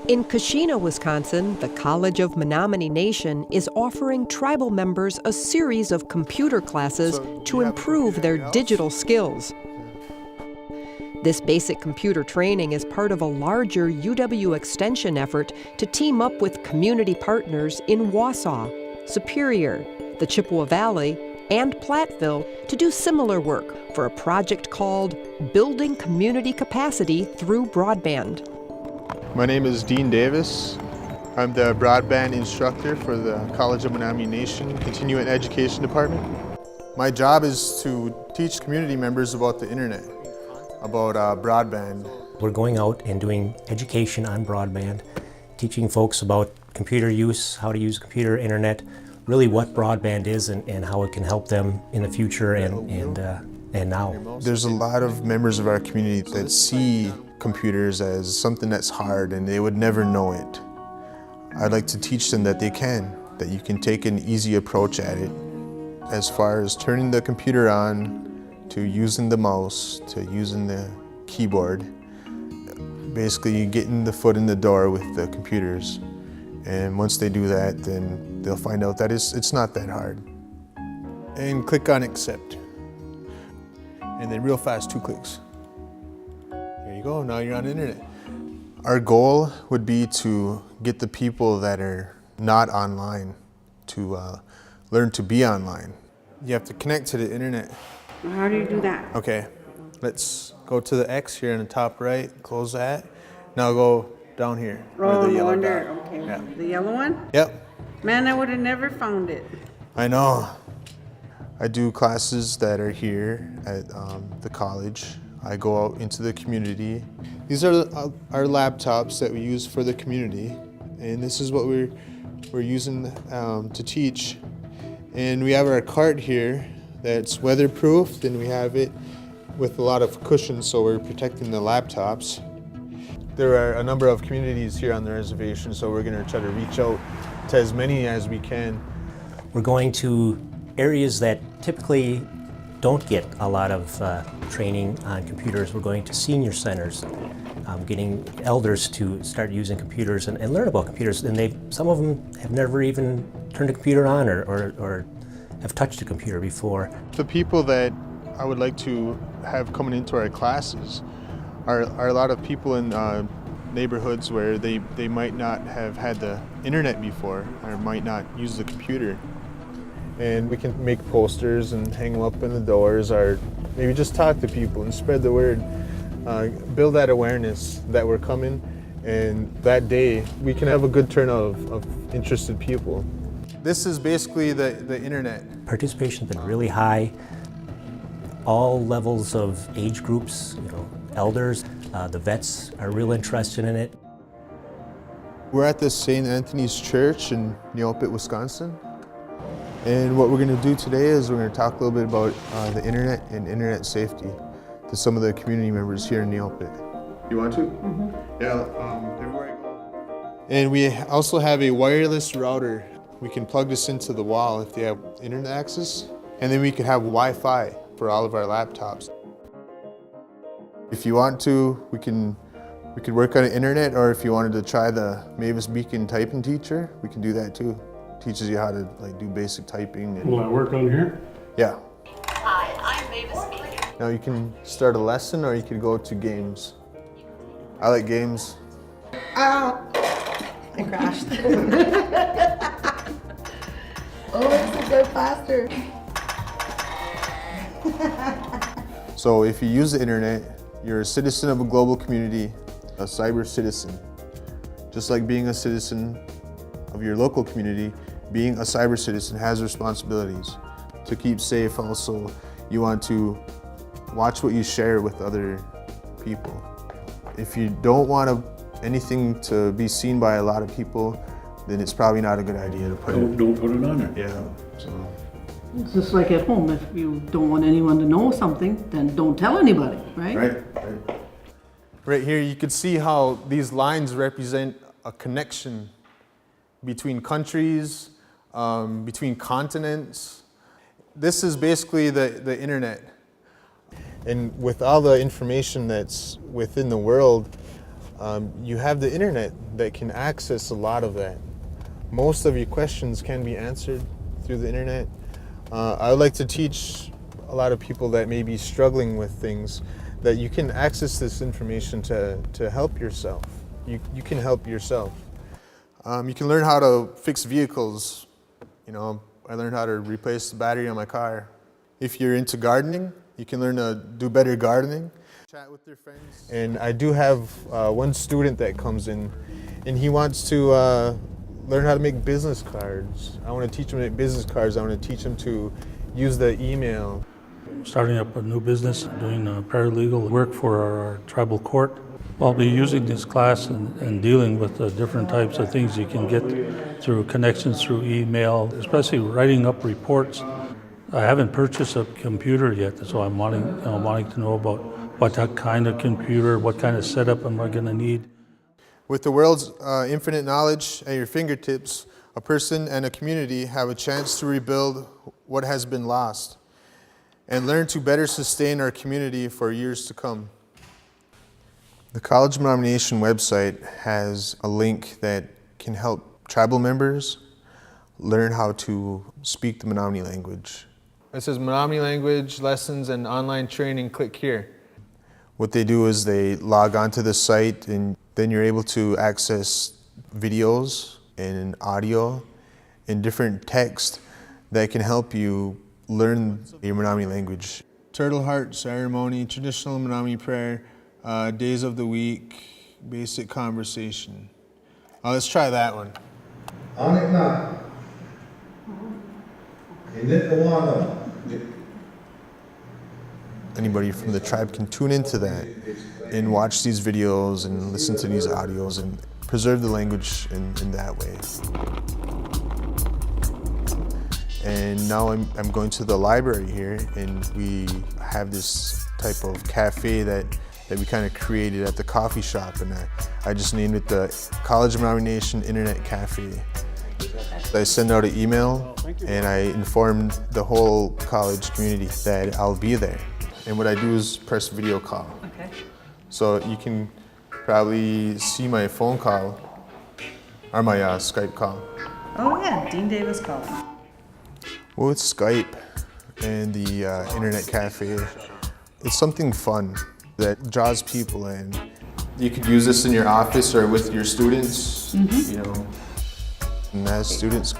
In Kashina, Wisconsin, the College of Menominee Nation is offering tribal members a series of computer classes to improve their digital skills. This basic computer training is part of a larger UW Extension effort to team up with community partners in Wausau, Superior, the Chippewa Valley, and Platteville to do similar work for a project called Building Community Capacity Through Broadband. My name is Dean Davis. I'm the broadband instructor for the College of Menominee Nation Continuing Education Department. My job is to teach community members about the internet, about broadband. We're going out and doing education on broadband, teaching folks about computer use, how to use computer, internet, really what broadband is and how it can help them in the future and now. There's a lot of members of our community that see computers as something that's hard and they would never know it. I'd like to teach them that they can, that you can take an easy approach at it, as far as turning the computer on, to using the mouse, to using the keyboard. Basically getting the foot in the door with the computers. And once they do that, then they'll find out that it's not that hard. And click on accept. And then real fast, 2 clicks. There you go, now you're on the internet. Our goal would be to get the people that are not online to learn to be online. You have to connect to the internet. How do you do that? Okay, let's go to the X here in the top right, close that. Now go down here. Oh, the yellow no wonder. dot. Okay. Yeah. The yellow one? Yep. Man, I would have never found it. I know. I do classes that are here at the college. I go out into the community. These are our laptops that we use for the community, and this is what we're using to teach. And we have our cart here that's weatherproof, and we have it with a lot of cushions, so we're protecting the laptops. There are a number of communities here on the reservation, so we're going to try to reach out to as many as we can. We're going to areas that typically don't get a lot of training on computers. We're going to senior centers, getting elders to start using computers and learn about computers. And some of them have never even turned a computer on or have touched a computer before. The people that I would like to have coming into our classes are a lot of people in neighborhoods where they might not have had the internet before or might not use the computer. And we can make posters and hang them up in the doors, or maybe just talk to people and spread the word, build that awareness that we're coming, and that day we can have a good turnout of interested people. This is basically the internet. Participation's been really high. All levels of age groups, elders, the vets are real interested in it. We're at the St. Anthony's Church in Neopit, Wisconsin. And what we're going to do today is we're going to talk a little bit about the internet and internet safety to some of the community members here in Neopit. You want to? Mm-hmm. Yeah, everywhere I go. And we also have a wireless router. We can plug this into the wall if they have internet access. And then we can have Wi-Fi for all of our laptops. If you want to, we could work on the internet, or if you wanted to try the Mavis Beacon typing teacher, we can do that too. Teaches you how to do basic typing. Will that work on here? Yeah. Hi, I'm Mavis Beacon. Now you can start a lesson, or you can go to games. I like games. I crashed. Oh, this is go faster. So if you use the internet, you're a citizen of a global community, a cyber citizen. Just like being a citizen of your local community, being a cyber citizen has responsibilities. To keep safe also, you want to watch what you share with other people. If you don't want anything to be seen by a lot of people, then it's probably not a good idea to put it. Don't put it on there. Yeah. So. It's just like at home. If you don't want anyone to know something, then don't tell anybody, right? Right. Right here, you can see how these lines represent a connection between countries, between continents. This is basically the internet. And with all the information that's within the world, You have the internet that can access a lot of that. Most of your questions can be answered through the internet. I would like to teach a lot of people that may be struggling with things that you can access this information to help yourself. You can help yourself. You can learn how to fix vehicles. You know, I learned how to replace the battery on my car. If you're into gardening, you can learn to do better gardening. Chat with your friends. And I do have one student that comes in, and he wants to learn how to make business cards. I want to teach him to make business cards. I want to teach him to use the email. Starting up a new business, doing paralegal work for our tribal court. I'll be using this class and dealing with the different types of things you can get through connections through email, especially writing up reports. I haven't purchased a computer yet, so I'm wanting to know about what kind of computer, what kind of setup am I going to need. With the world's infinite knowledge at your fingertips, a person and a community have a chance to rebuild what has been lost and learn to better sustain our community for years to come. The College of Menominee Nation website has a link that can help tribal members learn how to speak the Menominee language. It says Menominee language lessons and online training, click here. What they do is they log onto the site, and then you're able to access videos and audio and different text that can help you learn your Menominee language. Turtle Heart ceremony, traditional Menominee prayer, days of the week, basic conversation. Let's try that one. Anybody from the tribe can tune into that and watch these videos and listen to these audios and preserve the language in that way. And now I'm going to the library here, and we have this type of cafe that we kind of created at the coffee shop, and I just named it the College of Menominee Nation Internet Cafe. I send out an email and I inform the whole college community that I'll be there. And what I do is press video call. Okay. So you can probably see my phone call or my Skype call. Oh yeah, Dean Davis calling. Well, with Skype and the Internet Cafe, it's something fun that draws people in. You could use this in your office or with your students, you know. And as students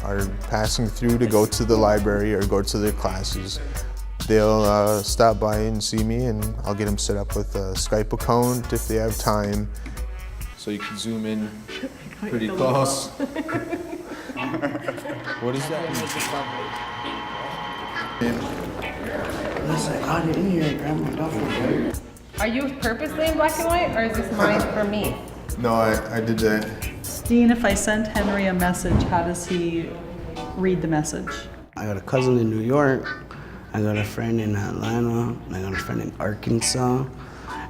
are passing through to go to the library or go to their classes, they'll stop by and see me, and I'll get them set up with a Skype account if they have time. So you can zoom in pretty close. What is that? I got it in here and grabbed my duffel. Are you purposely in black and white, or is this mine for me? No, I did that. Dean, if I sent Henry a message, how does he read the message? I got a cousin in New York, I got a friend in Atlanta, and I got a friend in Arkansas,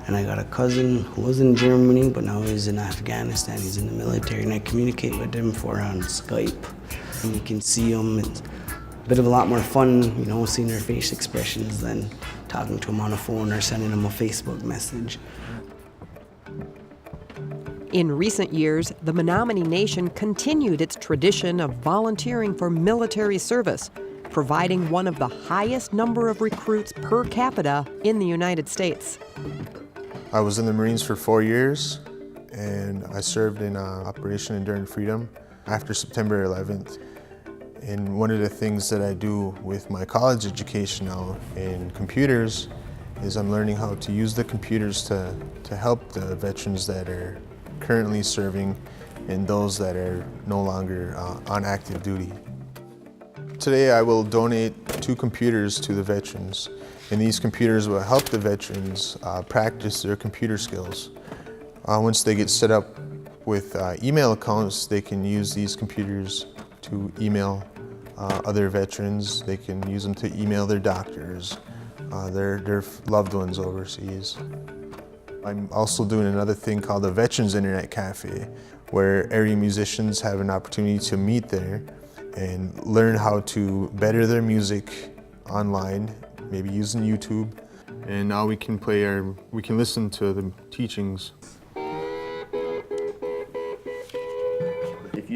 and I got a cousin who was in Germany, but now he's in Afghanistan. He's in the military, and I communicate with him on Skype. And you can see him. It's a bit of a lot more fun, you know, seeing their face expressions than talking to him on a phone or sending him a Facebook message. In recent years, the Menominee Nation continued its tradition of volunteering for military service, providing one of the highest number of recruits per capita in the United States. I was in the Marines for 4 years, and I served in Operation Enduring Freedom after September 11th. And one of the things that I do with my college education now in computers is I'm learning how to use the computers to help the veterans that are currently serving and those that are no longer on active duty. Today I will donate 2 computers to the veterans, and these computers will help the veterans practice their computer skills. Once they get set up with email accounts, they can use these computers to email other veterans. They can use them to email their doctors, their loved ones overseas. I'm also doing another thing called the Veterans Internet Cafe, where area musicians have an opportunity to meet there and learn how to better their music online, maybe using YouTube. And now we can listen to the teachings.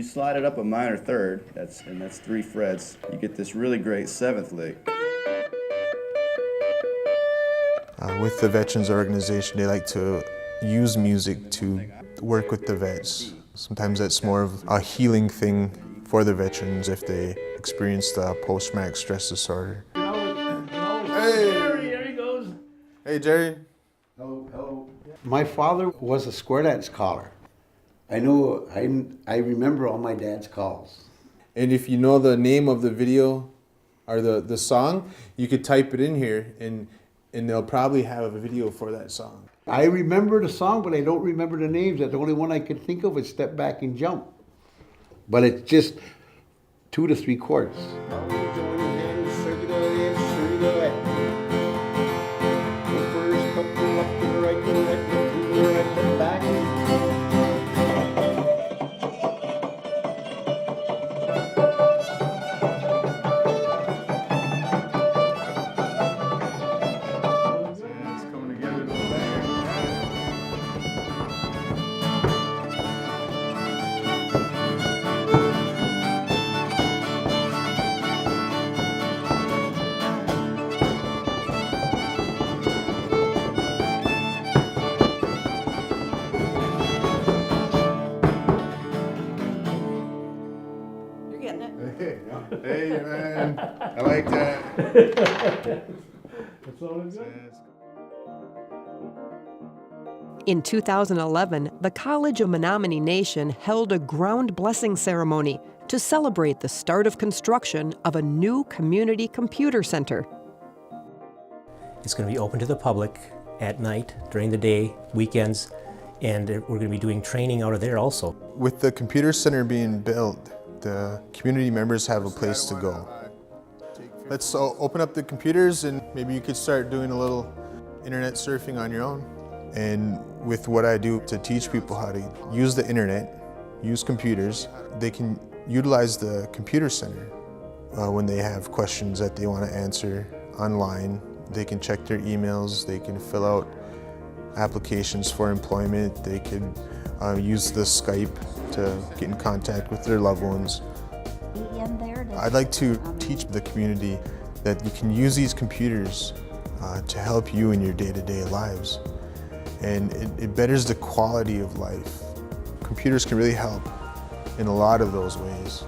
you slide it up a minor third, that's 3 frets, you get this really great 7th lick. With the Veterans Organization, they like to use music to work with the vets. Sometimes that's more of a healing thing for the veterans if they experienced post-traumatic stress disorder. Hey, there he goes. Hey, Jerry. Hello. My father was a square dance caller. I remember all my dad's calls. And if you know the name of the video or the song, you could type it in here and they'll probably have a video for that song. I remember the song, but I don't remember the names. The only one I could think of is Step Back and Jump. But it's just 2 to 3 chords. Hey, man. I like that. That's all it's good. In 2011, the College of Menominee Nation held a ground blessing ceremony to celebrate the start of construction of a new community computer center. It's going to be open to the public at night, during the day, weekends, and we're going to be doing training out of there also. With the computer center being built, the community members have a place to go. Let's open up the computers and maybe you could start doing a little internet surfing on your own. And with what I do to teach people how to use the internet, use computers, they can utilize the computer center when they have questions that they want to answer online. They can check their emails, they can fill out applications for employment, they can use the Skype to get in contact with their loved ones. I'd like to teach the community that you can use these computers to help you in your day-to-day lives. And it betters the quality of life. Computers can really help in a lot of those ways.